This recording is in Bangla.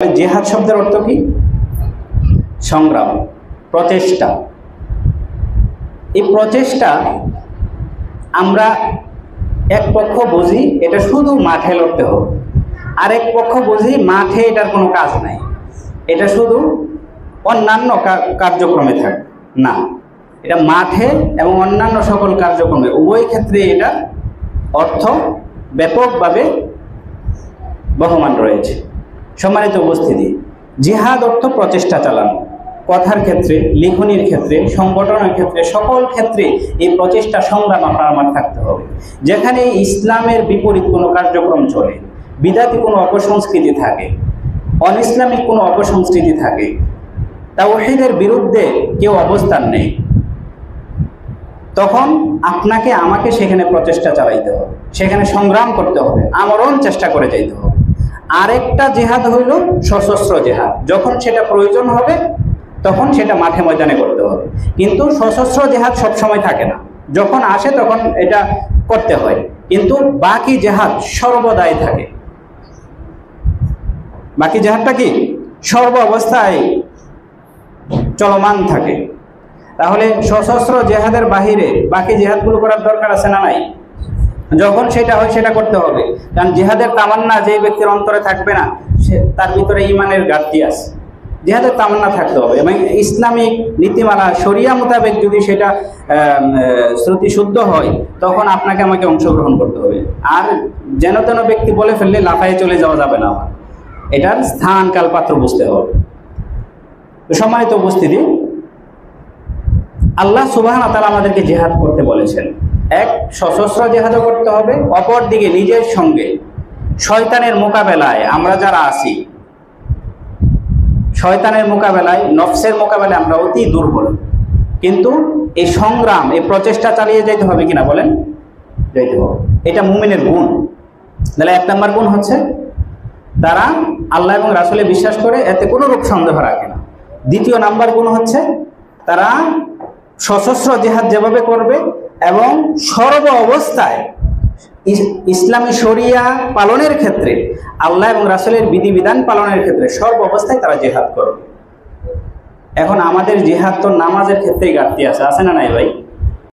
জিহাদ শব্দের অর্থ কি? সংগ্রাম, প্রচেষ্টা। এই প্রচেষ্টা আমরা এক পক্ষ বুঝি এটা শুধু মাঠে লড়তে হবে, আর এক পক্ষ বুঝি মাঠে এটার কোনো কাজ নাই, এটা শুধু অন্যান্য কার্যক্রমে থাকে না। এটা মাঠে এবং অন্যান্য সকল কার্যক্রমে উভয় ক্ষেত্রে এটা অর্থ ব্যাপকভাবে বহমান রয়েছে। সম্মানিত উপস্থিতি, জিহাদ অর্থ প্রচেষ্টা চালানো। কথার ক্ষেত্রে, লিখনির ক্ষেত্রে, সংগঠনের ক্ষেত্রে, সকল ক্ষেত্রে এই প্রচেষ্টা সংগ্রাম আপনার আমার থাকতে হবে। যেখানে ইসলামের বিপরীত কোনো কার্যক্রম চলে, বিদাতি কোনো অপসংস্কৃতি থাকে, অন ইসলামিক কোনো অপসংস্কৃতি থাকে, তাওহীদের বিরুদ্ধে কেউ অবস্থান নেই, তখন আপনাকে আমাকে সেখানে প্রচেষ্টা চালাইতে হবে, সেখানে সংগ্রাম করতে হবে, আমরণ চেষ্টা করে যাইতে হবে। আরেকটা জিহাদ হইল সশস্ত্র জিহাদ। যখন সেটা প্রয়োজন হবে তখন সেটা মাঠে ময়দানে করতে হবে, কিন্তু সশস্ত্র জিহাদ সবসময় থাকে না, যখন আসে তখন এটা করতে হয়, কিন্তু বাকি জিহাদ সর্বদাই থাকে। বাকি জিহাদটা কি সর্ব অবস্থায় চলমান থাকে। তাহলে সশস্ত্র জিহাদের বাহিরে বাকি জিহাদগুলো করার দরকার আছে না নাই? যখন সেটা হয় সেটা করতে হবে, কারণ জিহাদের তামান্না যে ব্যক্তির অন্তরে থাকবে না, সে তার ভিতরে ইমানের ঘাটতি আছে। জিহাদের তামান্না থাকতে হবে এবং ইসলামিক নীতিমালা শরিয়া মোতাবেক যদি সেটা শ্রুতি শুদ্ধ হয় তখন আপনাকে আমাকে অংশগ্রহণ করতে হবে। আর যেন তেন ব্যক্তি বলে ফেললে লাফায় চলে যাওয়া যাবে না, আমার এটার স্থান কাল পাত্র বুঝতে হবে। তো সম্মানিত উপস্থিতি, আল্লাহ সুবহানাহু ওয়া তাআলা আমাদেরকে জিহাদ করতে বলেছেন। এক, সশস্ত্র জিহাদও করতে হবে, অপর দিকে নিজের সঙ্গে শয়তানের মোকাবেলায় আমরা যারা আছি, শয়তানের মোকাবেলায়, নফসের মোকাবেলায় আমরা অতি দুর্বল, কিন্তু এই সংগ্রাম, এই প্রচেষ্টা চালিয়ে যেতে হবে কিনা বলেন? যেতে হবে। এটা মুমিনের গুণ। তাহলে এক নম্বর গুণ হচ্ছে তারা আল্লাহ এবং রাসূলে বিশ্বাস করে, এতে কোনো রূপ সন্দেহ রাখে না। দ্বিতীয় নাম্বার গুণ হচ্ছে তারা সশস্ত্র জিহাদ যেভাবে করবে এবং সর্ব অবস্থায় ইসলামী শরিয়া পালনের ক্ষেত্রে, আল্লাহ এবং রাসূলের বিধিবিধান পালনের ক্ষেত্রে সর্ব অবস্থায় তারা জিহাদ করবে। এখন আমাদের জিহাদ তো নামাজের ক্ষেত্রেই ঘাটতি আছে না নাই ভাই?